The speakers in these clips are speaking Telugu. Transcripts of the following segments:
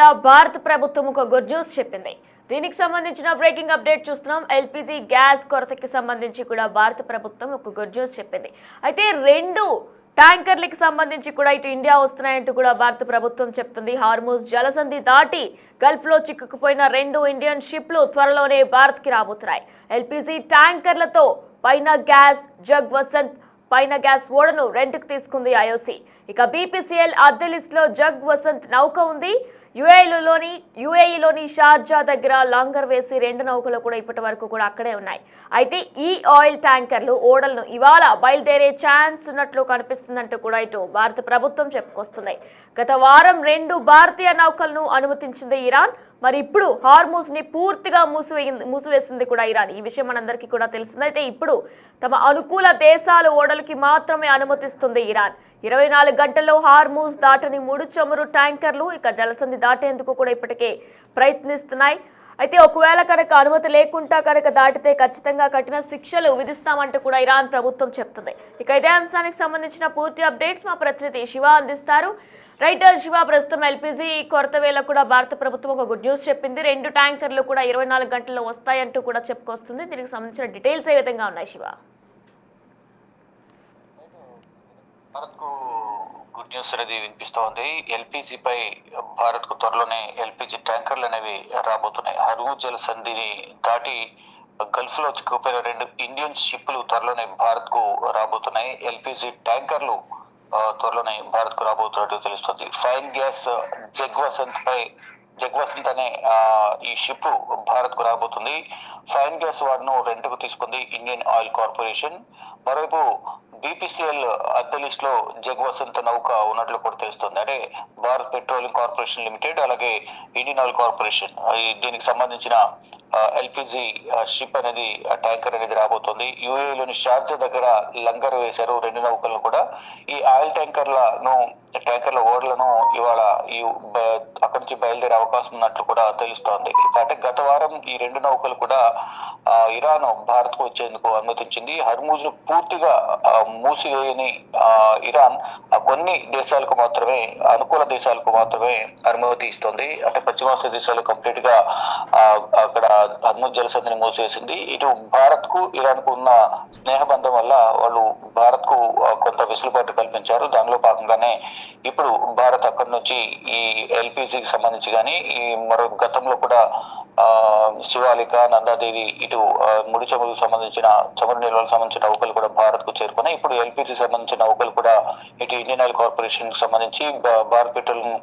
తాజాగా భారత ప్రభుత్వం ఒక గుడ్ న్యూస్ చెప్పింది. దీనికి సంబంధించిన బ్రేకింగ్ అప్డేట్ చూస్తున్నాం. ఎల్పీజీ గ్యాస్ కొరతకి సంబంధించి కూడా భారత ప్రభుత్వం ఒక గుడ్ న్యూస్ చెప్పింది. అయితే రెండు ట్యాంకర్లకు సంబంధించి కూడా ఇటు ఇండియా వస్తున్నాయంటూ కూడా భారత ప్రభుత్వం చెప్తుంది. హార్మూజ్ జలసంధి దాటి గల్ఫ్ లో చిక్కుకుపోయిన రెండు ఇండియన్ షిప్లు త్వరలోనే భారత్కి రాబోతున్నాయి. ఎల్పీజీ ట్యాంకర్లతో పైన గ్యాస్ జగ్ వసంత్ పైన గ్యాస్ ఓడను రెంట్కు తీసుకుంది ఐఓసీ. ఇక బీపీసీఎల్ అద్దె లిస్టులో జగ్ వసంత్ నౌక ఉంది. యుఏఈలోని షార్జా దగ్గర లాంగర్ వేసి రెండు నౌకలు కూడా ఇప్పటి వరకు కూడా అక్కడే ఉన్నాయి. అయితే ఈ ఆయిల్ ట్యాంకర్లు ఓడలను ఇవాళ బయలుదేరే ఛాన్స్ ఉన్నట్లు కనిపిస్తుందంటూ కూడా ఇటు భారత ప్రభుత్వం చెప్పుకొస్తుంది. గత వారం రెండు భారతీయ నౌకలను అనుమతించింది ఇరాన్. మరి ఇప్పుడు హార్మూజ్ ని పూర్తిగా మూసివేసింది కూడా ఇరాన్. ఈ విషయం మనందరికీ కూడా తెలిసింది. అయితే ఇప్పుడు తమ అనుకూల దేశాల ఓడలకి మాత్రమే అనుమతిస్తుంది ఇరాన్. 24 గంటల్లో హార్మూజ్ దాటని 3 చమురు ట్యాంకర్లు ఇక జలసంధి దాటేందుకు కూడా ఇప్పటికే ప్రయత్నిస్తున్నాయి. అయితే ఒకవేళ కనుక అనుమతి లేకుండా కనుక దాటితే ఖచ్చితంగా కఠిన శిక్షలు విధిస్తామంటూ కూడా ఇరాన్ ప్రభుత్వం చెప్తుంది. ఇక ఇదే అంశానికి సంబంధించిన పూర్తి అప్డేట్స్ మా ప్రతినిధి శివ అందిస్తారు. రైటర్ శివ, ప్రస్తుతం ఎల్పీజీ కొరత వేళ కూడా భారత ప్రభుత్వం ఒక గుడ్ న్యూస్ చెప్పింది. రెండు ట్యాంకర్లు కూడా 24 గంటల్లో వస్తాయంటూ కూడా చెప్పుకొస్తుంది. దీనికి సంబంధించిన డీటెయిల్స్ ఏ విధంగా ఉన్నాయి శివ? భారత్ కు గుడ్ న్యూస్ అనేది వినిపిస్తోంది. ఎల్పీజీ పై భారత్ కు త్వరలోనే ఎల్పీజీ ట్యాంకర్లు అనేవి రాబోతున్నాయి. హర్మూజ్ జలసంధిని దాటి గల్ఫ్ లో చిక్కుపోయిన రెండు ఇండియన్ షిప్లు త్వరలోనే భారత్ కు రాబోతున్నాయి. ఎల్పీజీ ట్యాంకర్లు త్వరలోనే భారత్ కు రాబోతున్నట్టు తెలుస్తుంది. ఫైన్ గ్యాస్ జగ్ వసంత్ అనే ఈ షిప్ భారత్ కు రాబోతుంది. ఫైన్ గ్యాస్ వాడను రెంట్కు తీసుకుంది ఇండియన్ ఆయిల్ కార్పొరేషన్. మరోవైపు బీపీసీఎల్ అద్దె లిస్ట్ లో జగ్ వసంత్ నౌక ఉన్నట్లు కూడా తెలుస్తుంది. అంటే భారత్ పెట్రోలియం కార్పొరేషన్ లిమిటెడ్, అలాగే ఇండియన్ ఆయిల్ కార్పొరేషన్, దీనికి సంబంధించిన ఎల్పీజీ షిప్ అనేది ట్యాంకర్ అనేది రాబోతుంది. యుఏఈలోని షార్జా దగ్గర లంగర్ వేశారు రెండు నౌకలను కూడా. ఈ ఆయిల్ ట్యాంకర్ల ఓడలను ఇవాళ అక్కడి నుంచి బయలుదేరే అవకాశం ఉన్నట్లు కూడా తెలుస్తోంది. అంటే గత వారం ఈ రెండు నౌకలు కూడా ఇరాన్ భారత్ కు వచ్చేందుకు అనుమతించింది. హర్మూజ్ ను పూర్తిగా మూసివేయని ఇరాన్ కొన్ని దేశాలకు మాత్రమే, అనుకూల దేశాలకు మాత్రమే అనుమతి ఇస్తుంది. అంటే పశ్చిమాసియా దేశాలు కంప్లీట్ గా అక్కడ హర్మూజ్ జలసంధిని మూసివేసింది. ఇటు భారత్ కు ఇరాన్ కు ఉన్న స్నేహబంధం వల్ల వాళ్ళు భారత్ కు కొంత వెసులుబాటు కల్పించారు. దానిలో భాగంగానే ఇప్పుడు భారత్ అక్కడి నుంచి ఈ ఎల్పీజీకి సంబంధించి కానీ ఈ మరో గతంలో కూడా శివాలిక, నందాదేవి ఇటు ముడి చమురుకు సంబంధించిన చమురు నిల్వలకు సంబంధించిన నౌకలు కూడా భారత్ కు చేరుకున్నాయి. ఇప్పుడు ఎల్పీజీ సంబంధించిన నౌకలు కూడా ఇటు ఇండియన్ ఆయిల్ కార్పొరేషన్ కు సంబంధించి భారత్ పెట్రోలియం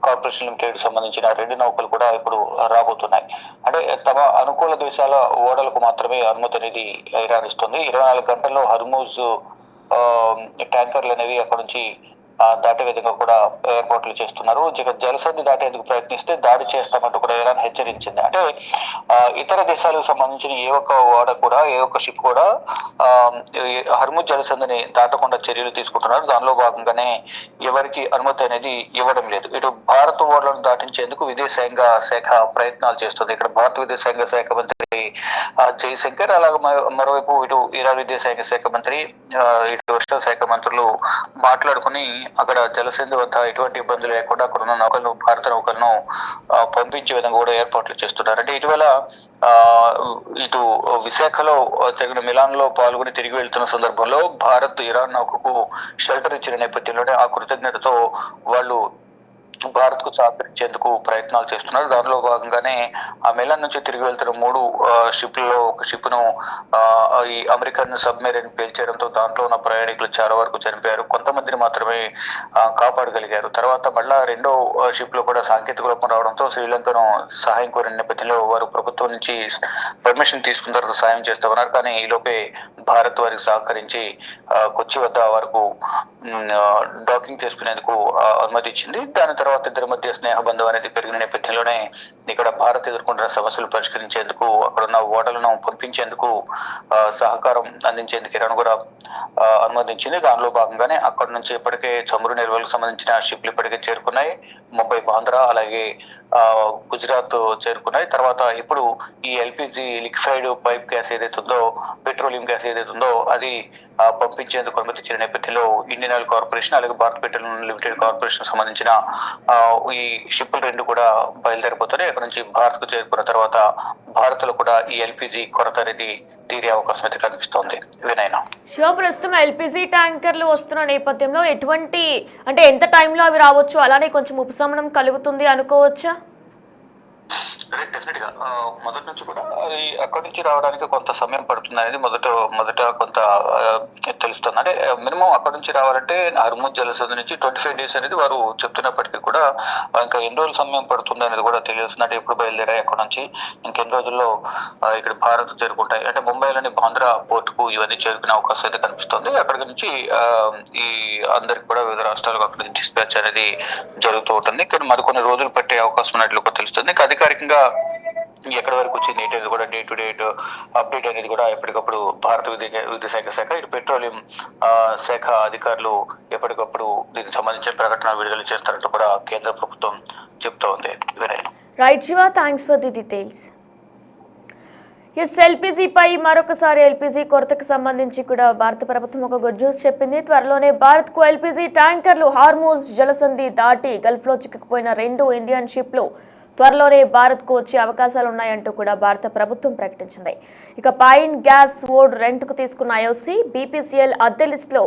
కార్పొరేషన్ లిమిటెడ్ సంబంధించిన రెండు నౌకలు కూడా ఇప్పుడు రాబోతున్నాయి. అంటే తమ అనుకూల దేశాల ఓడలకు మాత్రమే అనుమతి అనేది ఇరాన్ ఇస్తుంది. 24 గంటల్లో హర్మూజ్ ట్యాంకర్లు అనేవి అక్కడ నుంచి దాటే విధంగా కూడా ఏర్పాట్లు చేస్తున్నారు. జలసంధి దాటేందుకు ప్రయత్నిస్తే దాడి చేస్తామంటూ కూడా ఇరాన్ హెచ్చరించింది. అంటే ఇతర దేశాలకు సంబంధించిన ఏ ఒక్క షిప్ కూడా హర్మూజ్ జలసంధిని దాటకుండా చర్యలు తీసుకుంటున్నారు. దానిలో భాగంగానే ఎవరికి అనుమతి అనేది ఇవ్వడం లేదు. ఇటు భారత ఓడలను దాటించేందుకు విదేశాంగ శాఖ ప్రయత్నాలు చేస్తుంది. ఇక్కడ భారత విదేశాంగ శాఖ మంత్రి జయశంకర్, అలాగే మరోవైపు ఇటు ఇరాన్ విదేశాంగ శాఖ మంత్రి, ఇటు రక్షణ శాఖ మంత్రులు మాట్లాడుకుని అక్కడ జలసంధి వద్ద ఎటువంటి ఇబ్బందులు లేకుండా అక్కడ ఉన్న నౌకలను, భారత నౌకలను పంపించే విధంగా కూడా ఏర్పాట్లు చేస్తున్నారు. అంటే ఇటీవల ఇటు విశాఖలో జరిగిన మిలాన్ లో పాల్గొని తిరిగి వెళ్తున్న సందర్భంలో భారత్ ఇరాన్ నౌకకు షెల్టర్ ఇచ్చిన నేపథ్యంలోనే ఆ కృతజ్ఞతతో వాళ్ళు భారత్ కు సహకరించేందుకు ప్రయత్నాలు చేస్తున్నారు. దానిలో భాగంగానే ఆ మిలాన్ నుంచి తిరిగి వెళ్తున్న 3 షిప్లలో ఒక షిప్ ను ఈ అమెరికన్ సబ్మెరైన్ పేల్చేయడంతో దాంట్లో ఉన్న ప్రయాణికులు చాలా వరకు చనిపోయారు. కొంతమందిని మాత్రమే కాపాడగలిగారు. తర్వాత మళ్ళా రెండో షిప్ లో కూడా సాంకేతిక లోపం రావడంతో శ్రీలంకను సహాయం కోరిన నేపథ్యంలో వారు ప్రభుత్వం నుంచి పర్మిషన్ తీసుకున్న తర్వాత సాయం చేస్తామన్నారు. కానీ ఈ లోపే భారత్ వారికి సహకరించి కొచ్చి వద్ద వరకు డాకింగ్ చేసుకునేందుకు అనుమతి ఇచ్చింది. దాని తర్వాత ఇద్దరి మధ్య స్నేహబంధం అనేది పెరిగిన నేపథ్యంలోనే ఇక్కడ భారత్ ఎదుర్కొంటున్న సమస్యలు పరిష్కరించేందుకు, అక్కడ ఉన్న ఓడలను పంపించేందుకు, సహకారం అందించేందుకు ఇరాన్ కూడా అనుమతించింది. దానిలో భాగంగానే అక్కడ నుంచి ఇప్పటికే చమురు నిల్వలకు సంబంధించిన షిప్లు ఇప్పటికే చేరుకున్నాయి. ముంబై, బాంద్రా అలాగే గుజరాత్ చేరుకున్నాయి. తర్వాత ఇప్పుడు ఈ ఎల్పిజి లిక్విఫైడ్ పైప్ గ్యాస్ ఏదైతే ఉందో, పెట్రోలియం గ్యాస్ ఏదైతే ఉందో అది పంపించేందుకు అనుమతించిన నేపథ్యంలో ఇండియన్ ఆయిల్ కార్పొరేషన్ అలాగే భారత్ పెట్రోలియం లిమిటెడ్ కార్పొరేషన్ సంబంధించిన ఈ షిప్పులు రెండు కూడా బయలుదేరిపోతున్నాయి. అక్కడ నుంచి భారత్ కు చేరుకున్న తర్వాత భారత్ లో కూడా ఈ ఎల్పిజి కొరత అనేది తీరే అవకాశం అయితే కనిపిస్తోంది. వినయన ప్రస్తుతం ఎల్పిజి ట్యాంకర్లు వస్తున్న నేపథ్యంలో ఎటువంటి అంటే ఎంత టైంలో అవి రావచ్చు, అలానే కొంచెం ఉపశమనం కలుగుతుంది అనుకోవచ్చా? డెఫినెట్ గా మొదటి నుంచి కూడా అది అక్కడి నుంచి రావడానికి కొంత సమయం పడుతుంది అనేది మొదట కొంత తెలుస్తుంది. అంటే మినిమం అక్కడి నుంచి రావాలంటే హర్ముజ్ జలసంధి నుంచి 25 days అనేది వారు చెప్తున్నప్పటికీ కూడా ఇంకా ఎన్ని రోజుల సమయం పడుతుంది అనేది కూడా తెలియస్తుంది. అంటే ఎప్పుడు బయలుదేరాయి అక్కడ నుంచి ఇంకెన్ని రోజుల్లో ఇక్కడ భారత్ చేరుకుంటాయి. అంటే ముంబైలోని బాంద్రా పోర్ట్ కు ఇవన్నీ చేరుకునే అవకాశం అయితే కనిపిస్తుంది. అక్కడి నుంచి ఈ అందరికి కూడా వివిధ రాష్ట్రాలకు అక్కడి నుంచి డిస్పాచ్ అనేది జరుగుతూ ఉంటుంది. ఇక్కడ మరికొన్ని రోజులు పట్టే అవకాశం ఉన్నట్లు కూడా తెలుస్తుంది. అధికారికంగా ఎక్కడి వరకు వచ్చింది ఏంటి కూడా డే టు డే అప్డేట్ అనేది కూడా ఎప్పటికప్పుడు భారత విద్యుత్ శాఖ ఇటు పెట్రోలియం శాఖ అధికారులు ఎప్పటికప్పుడు దీనికి సంబంధించిన ప్రకటన విడుదల చేస్తారంటూ కూడా కేంద్ర ప్రభుత్వం చెప్తా ఉంది. Right Shiva, thanks for the details. ఎల్పిజిపై మరొకసారి ఎల్పిజి కొరతకు సంబంధించి కూడా భారత ప్రభుత్వం ఒక గుడ్ న్యూస్ చెప్పింది. త్వరలోనే భారత్ కు ఎల్పిజి ట్యాంకర్లు హార్మోజ్ జలసంధి దాటి గల్ఫ్ లో చిక్కుకుపోయిన 2 ఇండియన్ షిప్లు త్వరలోనే భారత్ కు వచ్చే అవకాశాలు ఉన్నాయంటూ కూడా భారత ప్రభుత్వం ప్రకటించింది. ఇక పైన్ గ్యాస్ ఓడ్ రెంట్ కు తీసుకున్న ఐఓసీ బీపీసీఎల్ అద్దె లిస్టులో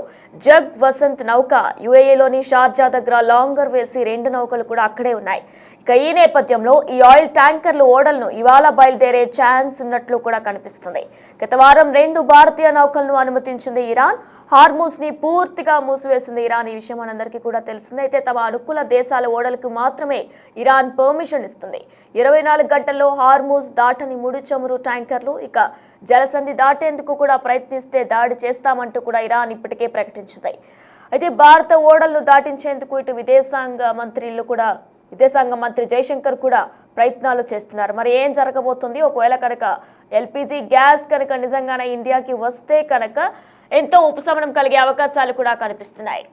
జగ్ వసంత్ నౌక యుఏఈలోని షార్జా దగ్గర లాంగర్ వేసి 2 నౌకలు కూడా అక్కడే ఉన్నాయి. ఇక ఈ నేపథ్యంలో ఈ ఆయిల్ ట్యాంకర్లు ఓడలను ఇవాళ బయలుదేరే ఛాన్స్ ఉన్నట్లు కూడా కనిపిస్తుంది. గత వారం 2 భారతీయ నౌకలను అనుమతించింది ఇరాన్. హార్మూజ్ ని పూర్తిగా మూసివేసింది ఇరాన్. ఈ విషయం మనందరికీ కూడా తెలిసిందే. అయితే తమ అనుకూల దేశాల ఓడలకు మాత్రమే ఇరాన్ పర్మిషన్ ఇస్తుంది. 24 గంటల్లో హార్మూజ్ దాటని ముడి చమురు ట్యాంకర్లు ఇక జలసంధి దాటేందుకు కూడా ప్రయత్నిస్తే దాడి చేస్తామంటూ కూడా ఇరాన్ ఇప్పటికే ప్రకటించింది. అయితే భారత ఓడలను దాటించేందుకు ఇటు విదేశాంగ మంత్రి జైశంకర్ కూడా ప్రయత్నాలు చేస్తున్నారు. మరి ఏం జరగబోతుంది? ఒకవేళ కనుక ఎల్పిజి గ్యాస్ కనుక నిజంగానే ఇండియాకి వస్తే కనుక ఎంతో ఉపశమనం కలిగే అవకాశాలు కూడా కనిపిస్తున్నాయి.